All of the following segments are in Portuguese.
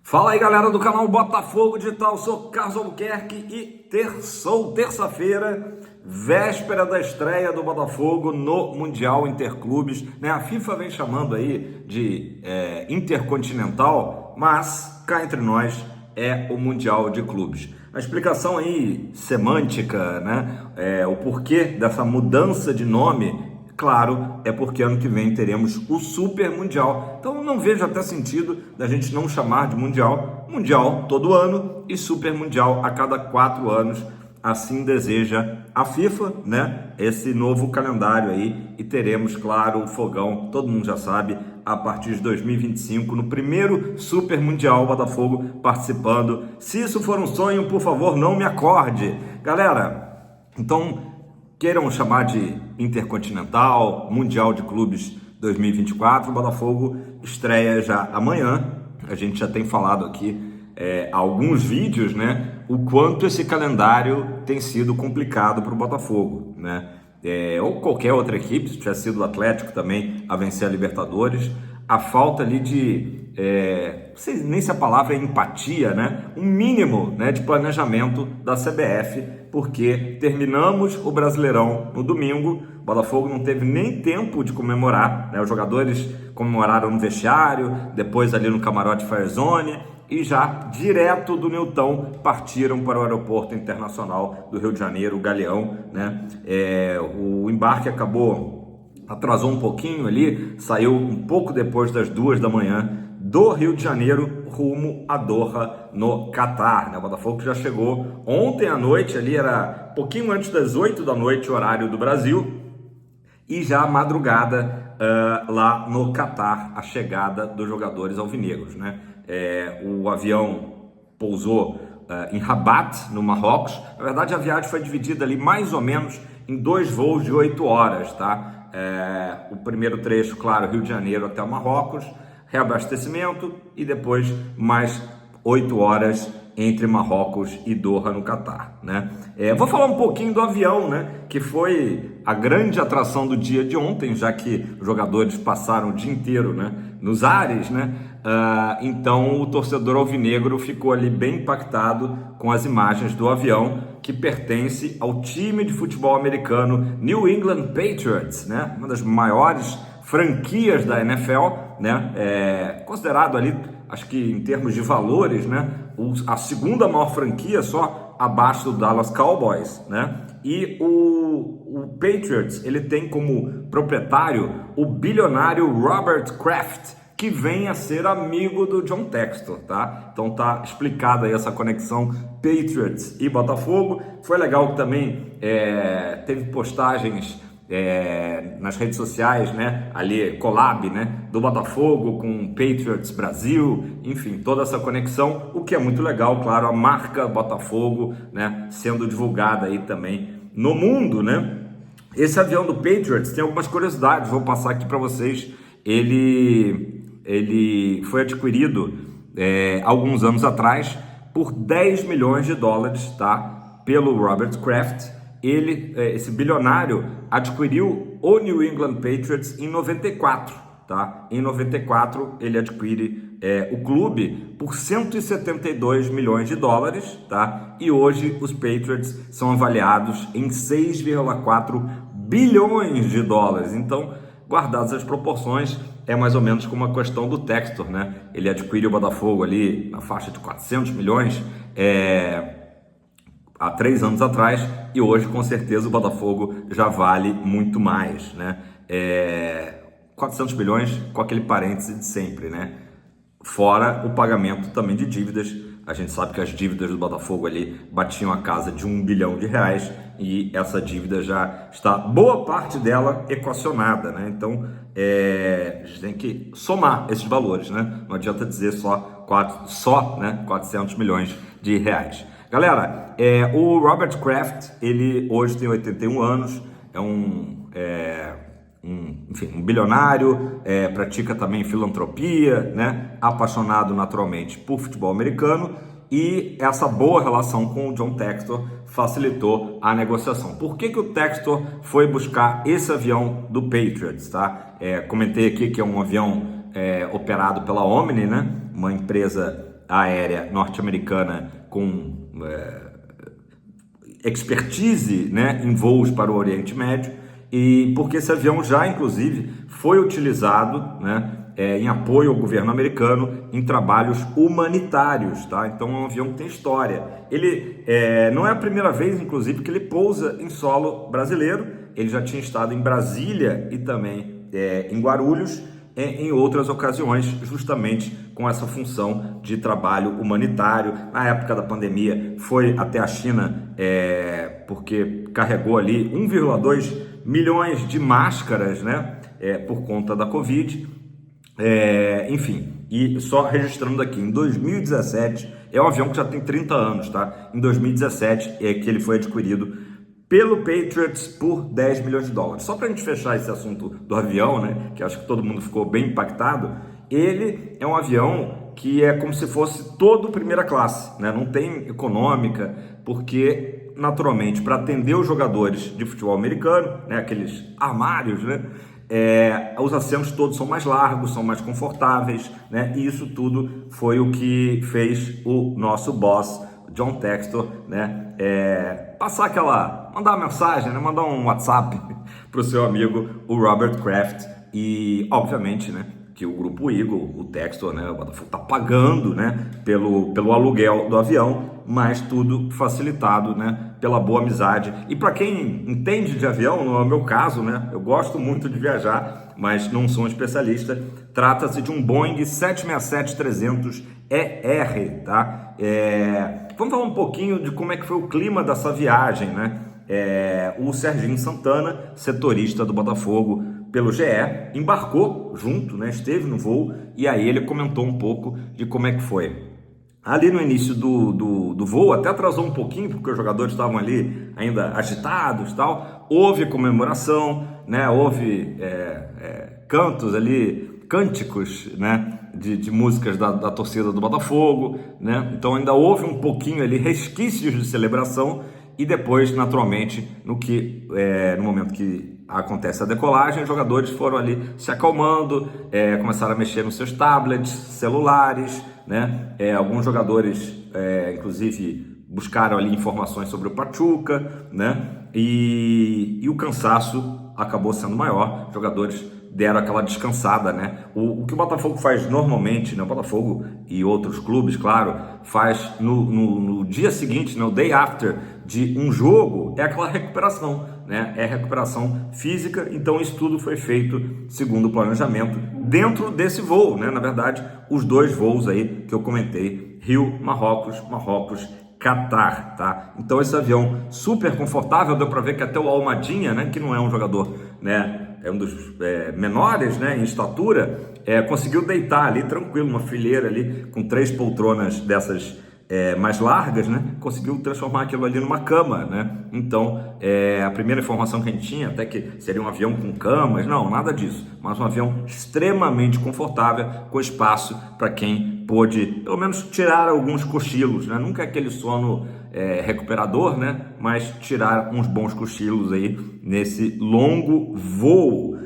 Fala aí, galera do canal Botafogo Digital, sou Carlos Albuquerque e terça-feira, véspera da estreia do Botafogo no Mundial Interclubes, né? A FIFA vem chamando aí de Intercontinental, mas cá entre nós é o Mundial de Clubes. A explicação aí semântica, né? O porquê dessa mudança de nome, claro, é porque ano que vem teremos o Super Mundial. Então não vejo até sentido da gente não chamar de Mundial. Mundial todo ano e Super Mundial a cada 4 anos. Assim deseja a FIFA, né? Esse novo calendário aí. E teremos, claro, o fogão, todo mundo já sabe, a partir de 2025, no primeiro Super Mundial, Botafogo participando. Se isso for um sonho, por favor, não me acorde. Galera, então queiram chamar de Intercontinental, Mundial de Clubes 2024, o Botafogo estreia já amanhã. A gente já tem falado aqui alguns vídeos, né? O quanto esse calendário tem sido complicado para o Botafogo, né? Ou qualquer outra equipe, se tivesse sido o Atlético também a vencer a Libertadores, a falta ali de, não sei nem se a palavra é empatia, né? Um mínimo, né, de planejamento da CBF, porque terminamos o Brasileirão no domingo, o Botafogo não teve nem tempo de comemorar, né? Os jogadores comemoraram no vestiário, depois ali no camarote Fire Zone, e já direto do Newton partiram para o aeroporto internacional do Rio de Janeiro, o Galeão, né? O embarque atrasou um pouquinho ali, saiu um pouco depois das 2 da manhã do Rio de Janeiro rumo a Doha, no Catar, né? O Botafogo já chegou ontem à noite, ali era pouquinho antes das 8 da noite, horário do Brasil, e já à madrugada lá no Catar, a chegada dos jogadores alvinegros, né? O avião pousou em Rabat, no Marrocos. Na verdade, a viagem foi dividida ali mais ou menos em 2 voos de 8 horas, tá? O primeiro trecho, claro, Rio de Janeiro até o Marrocos, reabastecimento, e depois mais 8 horas entre Marrocos e Doha, no Catar, né? Vou falar um pouquinho do avião, né? Que foi a grande atração do dia de ontem, já que os jogadores passaram o dia inteiro, né, nos ares, né? Então o torcedor alvinegro ficou ali bem impactado com as imagens do avião, que pertence ao time de futebol americano New England Patriots, né? Uma das maiores franquias da NFL, né? Considerado ali, acho que em termos de valores, né, a segunda maior franquia, só abaixo do Dallas Cowboys, né? E o Patriots, ele tem como proprietário o bilionário Robert Kraft, que vem a ser amigo do John Textor, tá? Então tá explicada aí essa conexão Patriots e Botafogo. Foi legal que também teve postagens nas redes sociais, né? Ali, collab, né? Do Botafogo com Patriots Brasil, enfim, toda essa conexão, o que é muito legal, claro, a marca Botafogo, né? Sendo divulgada aí também no mundo, né? Esse avião do Patriots tem algumas curiosidades, vou passar aqui para vocês. Ele foi adquirido alguns anos atrás por 10 milhões de dólares, tá? Pelo Robert Kraft. Esse bilionário adquiriu o New England Patriots em 94, tá? Em 94 ele adquire o clube por 172 milhões de dólares, tá? E hoje os Patriots são avaliados em 6,4 bilhões de dólares. Então, guardadas as proporções, é mais ou menos como a questão do Textor, né? Ele adquiriu o Botafogo ali na faixa de 400 milhões há 3 anos atrás, e hoje com certeza o Botafogo já vale muito mais, né? 400 milhões com aquele parêntese de sempre, né? Fora o pagamento também de dívidas. A gente sabe que as dívidas do Botafogo ali batiam a casa de R$1 bilhão, e essa dívida já está, boa parte dela, equacionada, né? Então, a gente tem que somar esses valores, né? Não adianta dizer só 400 milhões de reais. Galera, o Robert Kraft, ele hoje tem 81 anos, enfim, um bilionário, pratica também filantropia, né? Apaixonado naturalmente por futebol americano, e essa boa relação com o John Textor facilitou a negociação. Por que o Textor foi buscar esse avião do Patriots, tá? Comentei aqui que é um avião operado pela Omni, né? Uma empresa aérea norte-americana com expertise, né, em voos para o Oriente Médio, e porque esse avião já, inclusive, foi utilizado, né, em apoio ao governo americano em trabalhos humanitários, tá? Então é um avião que tem história. Ele não é a primeira vez, inclusive, que ele pousa em solo brasileiro. Ele já tinha estado em Brasília e também em Guarulhos, em outras ocasiões, justamente com essa função de trabalho humanitário. Na época da pandemia, foi até a China, porque carregou ali 1,2 milhões de máscaras, né, por conta da Covid. Enfim, e só registrando aqui, em 2017, é um avião que já tem 30 anos, tá? Em 2017 é que ele foi adquirido pelo Patriots por 10 milhões de dólares. Só para a gente fechar esse assunto do avião, né, que acho que todo mundo ficou bem impactado, ele é um avião que é como se fosse todo primeira classe, né? Não tem econômica, porque naturalmente para atender os jogadores de futebol americano, né, aqueles armários, né, os assentos todos são mais largos, são mais confortáveis, né? E isso tudo foi o que fez o nosso boss, John Textor, né, mandar uma mensagem, né, mandar um WhatsApp para o seu amigo, o Robert Kraft, e obviamente, né, que o Grupo Eagle, o Textor, né, o Botafogo está pagando, né, pelo aluguel do avião, mas tudo facilitado, né, pela boa amizade. E para quem entende de avião, no meu caso, né, eu gosto muito de viajar, mas não sou um especialista. Trata-se de um Boeing 767-300ER, tá? Vamos falar um pouquinho de como é que foi o clima dessa viagem, né? O Serginho Santana, setorista do Botafogo pelo GE, embarcou junto, né? Esteve no voo, e aí ele comentou um pouco de como é que foi. Ali no início do voo, até atrasou um pouquinho, porque os jogadores estavam ali ainda agitados e tal. Houve comemoração, né? Houve cantos ali, cânticos, né? De músicas da torcida do Botafogo, né? Então ainda houve um pouquinho ali, resquícios de celebração. E depois, naturalmente, no momento que acontece a decolagem, os jogadores foram ali se acalmando, começaram a mexer nos seus tablets, celulares, né? Alguns jogadores, inclusive, buscaram ali informações sobre o Pachuca, né? E o cansaço acabou sendo maior. Os jogadores deram aquela descansada, né? O que o Botafogo faz normalmente, né? O Botafogo e outros clubes, claro, faz no dia seguinte, no day after de um jogo, é aquela recuperação, né? É recuperação física. Então isso tudo foi feito segundo o planejamento dentro desse voo, né? Na verdade, os dois voos aí que eu comentei, Rio, Marrocos, Catar, tá? Então esse avião super confortável, deu para ver que até o Almadinha, né, que não é um jogador, né, é um dos menores, né, em estatura, conseguiu deitar ali tranquilo, uma fileira ali com 3 poltronas dessas mais largas, né, conseguiu transformar aquilo ali numa cama, né? Então a primeira informação que a gente tinha, até que seria um avião com camas, não, nada disso, mas um avião extremamente confortável, com espaço para quem pôde, pelo menos, tirar alguns cochilos, né? Nunca é aquele sono recuperador, né? Mas tirar uns bons cochilos aí nesse longo voo.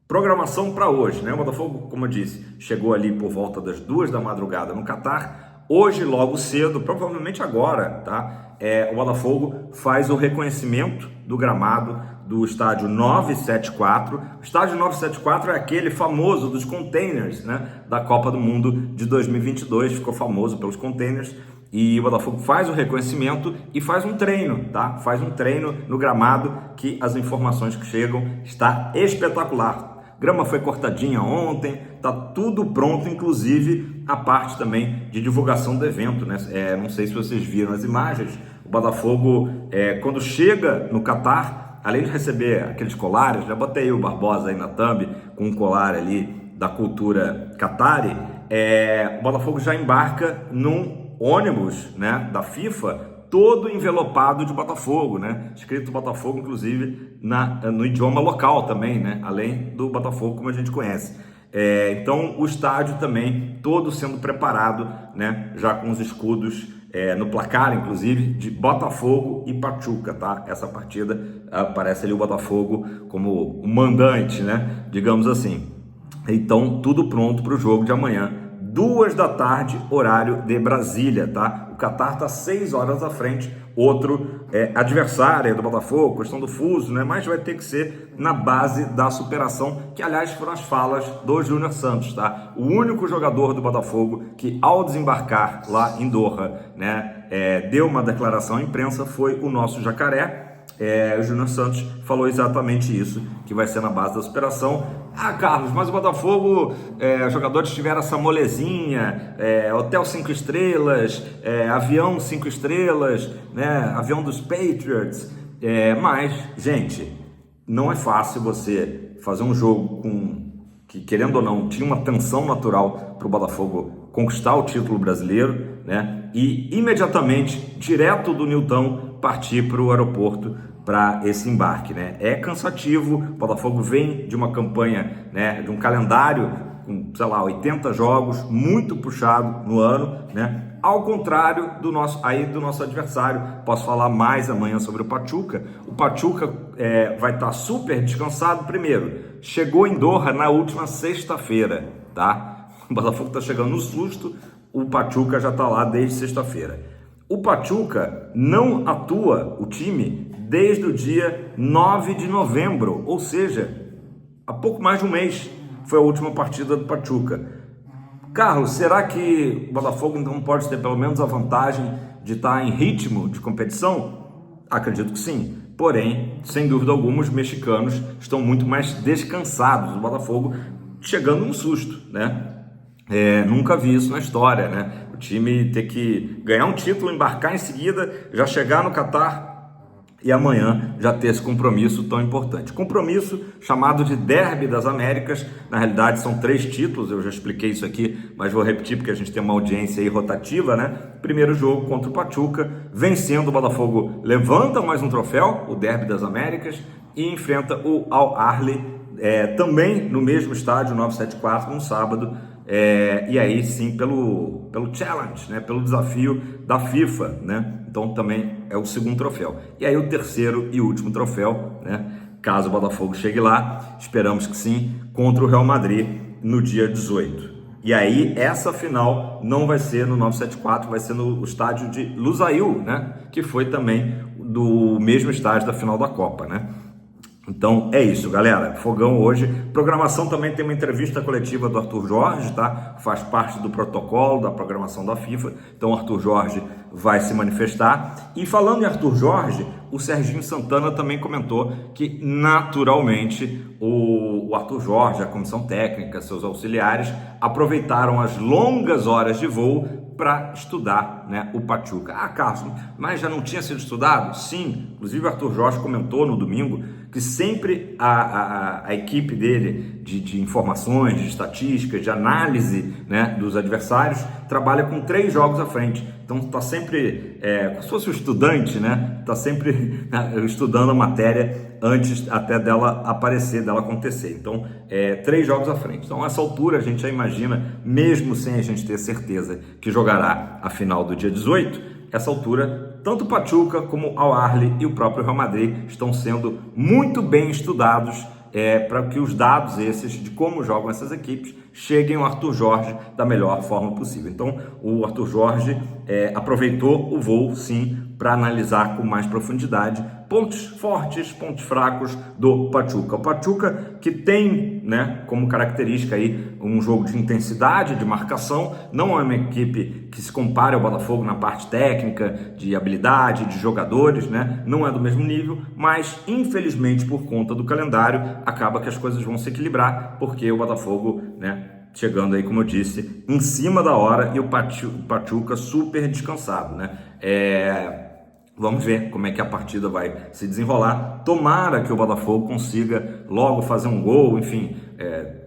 Programação para hoje, né? O Botafogo, como eu disse, chegou ali por volta das 2 da madrugada no Catar. Hoje, logo cedo, provavelmente agora, tá? O Botafogo faz o reconhecimento do gramado do estádio 974. O estádio 974 é aquele famoso dos containers, né, da Copa do Mundo de 2022, ficou famoso pelos containers, e o Botafogo faz o reconhecimento e faz um treino, tá? Faz um treino no gramado, que as informações que chegam está espetacular. Grama foi cortadinha ontem, tá tudo pronto, inclusive a parte também de divulgação do evento, né? Não sei se vocês viram as imagens. O Botafogo, quando chega no Catar, além de receber aqueles colares, já botei o Barbosa aí na thumb com um colar ali da cultura Qatari, o Botafogo já embarca num ônibus, né, da FIFA, todo envelopado de Botafogo, né, escrito Botafogo, inclusive no idioma local também, né, além do Botafogo como a gente conhece. Então o estádio também todo sendo preparado, né, já com os escudos no placar, inclusive, de Botafogo e Pachuca, tá? Essa partida aparece ali o Botafogo como o mandante, né? Digamos assim. Então, tudo pronto para o jogo de amanhã, 2 da tarde, horário de Brasília, tá? O Catar está 6 horas à frente, outro adversário do Botafogo, questão do fuso, né? Mas vai ter que ser na base da superação, que aliás foram as falas do Júnior Santos, tá? O único jogador do Botafogo que ao desembarcar lá em Doha, né, deu uma declaração à imprensa foi o nosso Jacaré. O Júnior Santos falou exatamente isso, que vai ser na base da superação. Carlos, mas o Botafogo, os jogadores tiveram essa molezinha, hotel 5 estrelas, avião 5 estrelas, né, avião dos Patriots, mas, gente, não é fácil você fazer um jogo que, querendo ou não, tinha uma tensão natural para o Botafogo conquistar o título brasileiro, né, e imediatamente, direto do Nilton, partir para o aeroporto para esse embarque, né? É cansativo, o Botafogo vem de uma campanha, né, de um calendário com, sei lá, 80 jogos, muito puxado no ano, né? Ao contrário do nosso adversário. Posso falar mais amanhã sobre o Pachuca. O Pachuca vai estar super descansado. Primeiro, chegou em Doha na última sexta-feira, tá? O Botafogo está chegando no susto, o Pachuca já está lá desde sexta-feira. O Pachuca não atua, o time, desde o dia 9 de novembro, ou seja, há pouco mais de um mês foi a última partida do Pachuca. Carlos, será que o Botafogo então pode ter pelo menos a vantagem de estar em ritmo de competição? Acredito que sim. Porém, sem dúvida alguma, os mexicanos estão muito mais descansados. O Botafogo chegando num susto, né? Nunca vi isso na história, né? O time ter que ganhar um título, embarcar em seguida, já chegar no Catar e amanhã já ter esse compromisso tão importante. Compromisso chamado de Derby das Américas. Na realidade são 3 títulos, eu já expliquei isso aqui, mas vou repetir porque a gente tem uma audiência aí rotativa, né? Primeiro jogo contra o Pachuca, vencendo o Botafogo, levanta mais um troféu, o Derby das Américas, e enfrenta o Al Ahly, também no mesmo estádio, 974, no sábado, e aí sim pelo challenge, né? Pelo desafio da FIFA, né? Então também é o segundo troféu. E aí o terceiro e último troféu, né? Caso o Botafogo chegue lá, esperamos que sim, contra o Real Madrid no dia 18. E aí essa final não vai ser no 974, vai ser no estádio de Lusail, né? Que foi também do mesmo estádio da final da Copa, né? Então é isso, galera. Fogão hoje. Programação também tem uma entrevista coletiva do Arthur Jorge, tá? Faz parte do protocolo da programação da FIFA. Então o Arthur Jorge vai se manifestar. E falando em Arthur Jorge, o Serginho Santana também comentou que naturalmente o Arthur Jorge, a comissão técnica, seus auxiliares aproveitaram as longas horas de voo para estudar, né, o Pachuca. Carlos, mas já não tinha sido estudado? Sim, inclusive o Arthur Jorge comentou no domingo que sempre a equipe dele de informações, de estatísticas, de análise, né, dos adversários, trabalha com 3 jogos à frente. Então está sempre, como se fosse um estudante, né? Está sempre estudando a matéria antes até dela aparecer, dela acontecer. Então, 3 jogos à frente. Então, a essa altura, a gente já imagina, mesmo sem a gente ter certeza que jogará a final do dia 18, essa altura, tanto o Pachuca como o Al Ahly e o próprio Real Madrid estão sendo muito bem estudados para que os dados esses de como jogam essas equipes cheguem ao Arthur Jorge da melhor forma possível. Então, o Arthur Jorge aproveitou o voo, sim, para analisar com mais profundidade pontos fortes, pontos fracos do Pachuca. O Pachuca que tem, né, como característica aí um jogo de intensidade, de marcação, não é uma equipe que se compare ao Botafogo na parte técnica, de habilidade, de jogadores, né, não é do mesmo nível, mas infelizmente por conta do calendário acaba que as coisas vão se equilibrar, porque o Botafogo, né, chegando aí, como eu disse, em cima da hora e o Pachuca super descansado, né? Vamos ver como é que a partida vai se desenrolar. Tomara que o Botafogo consiga logo fazer um gol, enfim,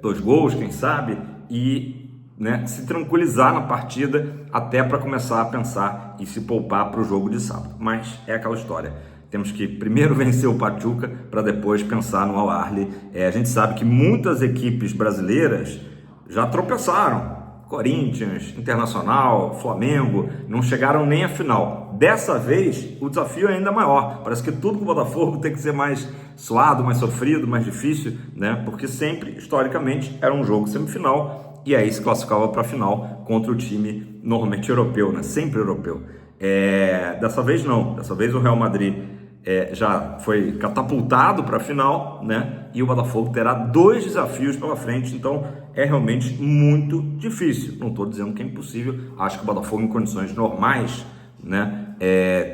2 gols, quem sabe, e, né, se tranquilizar na partida até para começar a pensar e se poupar para o jogo de sábado. Mas é aquela história. Temos que primeiro vencer o Pachuca para depois pensar no Al Ahly. A gente sabe que muitas equipes brasileiras já tropeçaram. Corinthians, Internacional, Flamengo, não chegaram nem à final. Dessa vez, o desafio é ainda maior. Parece que tudo com o Botafogo tem que ser mais suado, mais sofrido, mais difícil, né? Porque sempre, historicamente, era um jogo semifinal e aí se classificava para a final contra o time normalmente europeu, né? Sempre europeu. Dessa vez não, dessa vez o Real Madrid já foi catapultado para a final, né? E o Botafogo terá 2 desafios pela frente, então é realmente muito difícil. Não estou dizendo que é impossível, acho que o Botafogo em condições normais, né?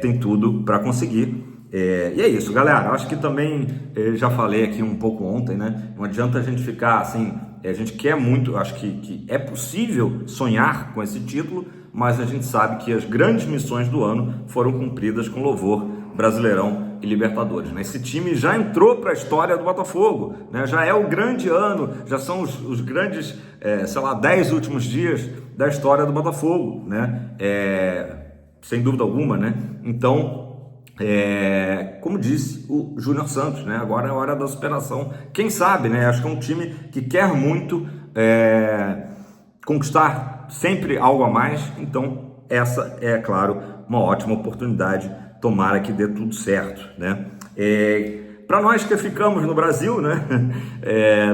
Tem tudo para conseguir. E é isso, galera. Acho que também já falei aqui um pouco ontem, né? Não adianta a gente ficar assim. A gente quer muito, acho que é possível sonhar com esse título, mas a gente sabe que as grandes missões do ano foram cumpridas com louvor, Brasileirão e Libertadores, né? Esse time já entrou para a história do Botafogo, né? Já é o grande ano, já são os grandes, 10 últimos dias da história do Botafogo, né? Sem dúvida alguma, né? Então, como disse o Júnior Santos, né? Agora é a hora da superação. Quem sabe, né? Acho que é um time que quer muito conquistar sempre algo a mais. Então, essa é, claro, uma ótima oportunidade. Tomara que dê tudo certo, né? Para nós que ficamos no Brasil, né?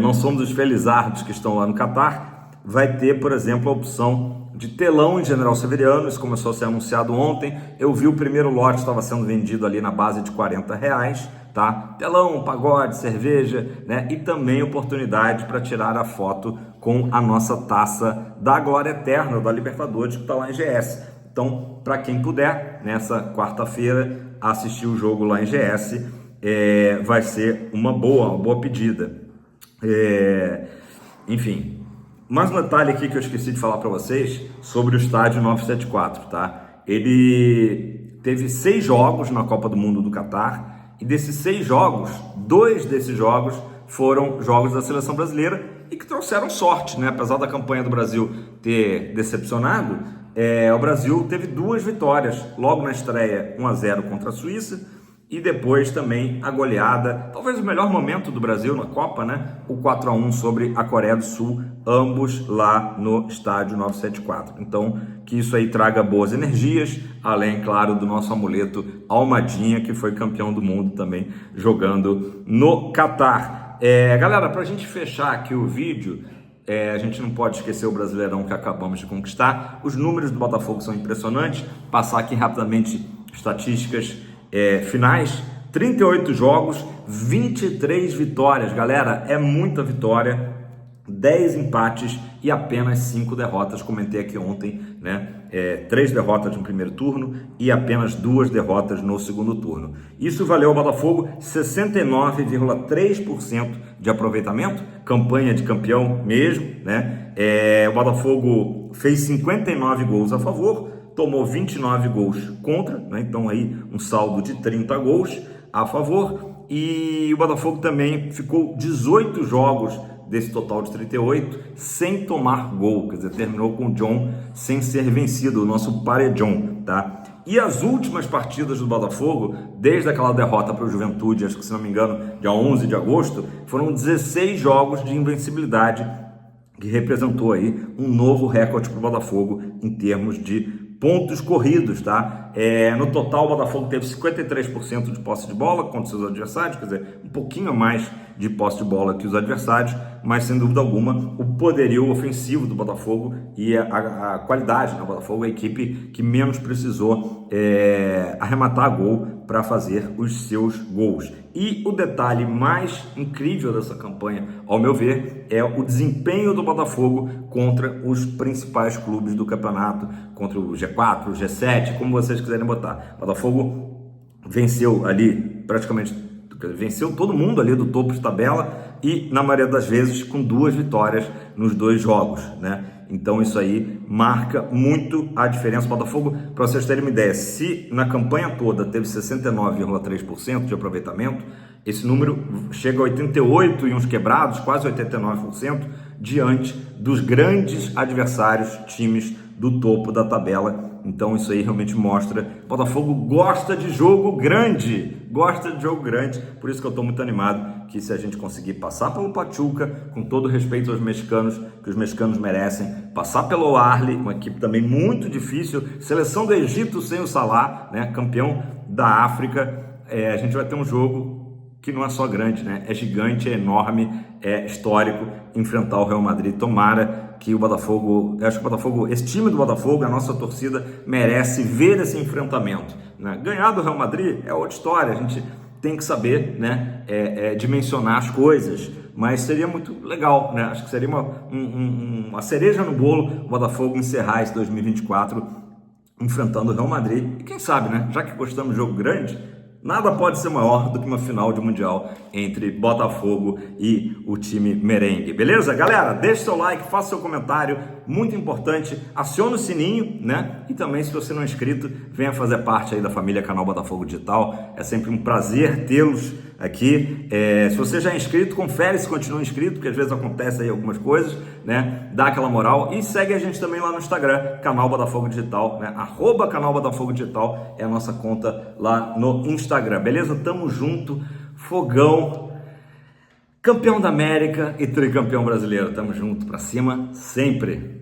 Não somos os felizardos que estão lá no Catar. Vai ter, por exemplo, a opção de telão em General Severiano. Isso começou a ser anunciado ontem. Eu vi o primeiro lote, estava sendo vendido ali na base de R$40, tá? Telão, pagode, cerveja, né? E também oportunidade para tirar a foto com a nossa taça da Glória Eterna, da Libertadores, que está lá em GS. Então, para quem puder, nessa quarta-feira, assistir o jogo lá em GS, vai ser uma boa pedida. Enfim, mais um detalhe aqui que eu esqueci de falar para vocês sobre o estádio 974, tá? Ele teve 6 jogos na Copa do Mundo do Catar, e desses 6 jogos, 2 desses jogos foram jogos da seleção brasileira e que trouxeram sorte, né? Apesar da campanha do Brasil ter decepcionado, o Brasil teve 2 vitórias, logo na estreia 1-0 contra a Suíça, e depois também a goleada, talvez o melhor momento do Brasil na Copa, né? O 4-1 sobre a Coreia do Sul, ambos lá no estádio 974. Então, que isso aí traga boas energias, além, claro, do nosso amuleto Almadinha, que foi campeão do mundo também jogando no Catar. Galera, para a gente fechar aqui o vídeo, a gente não pode esquecer o Brasileirão que acabamos de conquistar. Os números do Botafogo são impressionantes. Passar aqui rapidamente estatísticas finais: 38 jogos, 23 vitórias. Galera, é muita vitória, 10 empates e apenas 5 derrotas. Comentei aqui ontem, né? 3 derrotas no primeiro turno e apenas 2 derrotas no segundo turno. Isso valeu ao Botafogo 69,3% de aproveitamento, campanha de campeão mesmo, né? O Botafogo fez 59 gols a favor, tomou 29 gols contra, né? Então aí um saldo de 30 gols a favor, e o Botafogo também ficou 18 jogos desse total de 38 sem tomar gol, quer dizer, terminou com o John sem ser vencido, o nosso Paredão, tá? E as últimas partidas do Botafogo, desde aquela derrota para o Juventude, acho que se não me engano, dia 11 de agosto, foram 16 jogos de invencibilidade, que representou aí um novo recorde para o Botafogo em termos de pontos corridos, tá? No total, o Botafogo teve 53% de posse de bola contra seus adversários, quer dizer, um pouquinho a mais de posse de bola que os adversários, mas sem dúvida alguma o poderio ofensivo do Botafogo e a qualidade do Botafogo, a equipe que menos precisou arrematar gol para fazer os seus gols. E o detalhe mais incrível dessa campanha, ao meu ver, é o desempenho do Botafogo contra os principais clubes do campeonato, contra o G4, o G7, como vocês quiserem botar. O Botafogo venceu ali praticamente, venceu todo mundo ali do topo de tabela e, na maioria das vezes, com 2 vitórias nos 2 jogos, né? Então isso aí marca muito a diferença. O Botafogo, para vocês terem uma ideia, se na campanha toda teve 69,3% de aproveitamento, esse número chega a 88 e uns quebrados, quase 89%, diante dos grandes adversários, times do topo da tabela. Então isso aí realmente mostra, o Botafogo gosta de jogo grande, por isso que eu estou muito animado que, se a gente conseguir passar pelo Pachuca, com todo respeito aos mexicanos, que os mexicanos merecem, passar pelo Al-Ahly, uma equipe também muito difícil, seleção do Egito sem o Salah, né, campeão da África, a gente vai ter um jogo que não é só grande, né? É gigante, é enorme, é histórico enfrentar o Real Madrid. Tomara que o Botafogo, eu acho que o Botafogo, esse time do Botafogo, a nossa torcida merece ver esse enfrentamento, né? Ganhar do Real Madrid é outra história, a gente tem que saber, né, dimensionar as coisas, mas seria muito legal, né? Acho que seria uma cereja no bolo o Botafogo encerrar esse 2024 enfrentando o Real Madrid. E quem sabe, né? Já que gostamos de jogo grande, nada pode ser maior do que uma final de Mundial entre Botafogo e o time merengue. Beleza? Galera, deixe seu like, faça seu comentário, muito importante. Acione o sininho, né? E também, se você não é inscrito, venha fazer parte aí da família Canal Botafogo Digital. É sempre um prazer tê-los aqui. Se você já é inscrito, confere se continua inscrito, porque às vezes acontece aí algumas coisas, né? Dá aquela moral e segue a gente também lá no Instagram, Canal Botafogo Digital, né? @Canal Botafogo Digital é a nossa conta lá no Instagram, beleza? Tamo junto, Fogão, campeão da América e tricampeão brasileiro. Tamo junto, pra cima, sempre.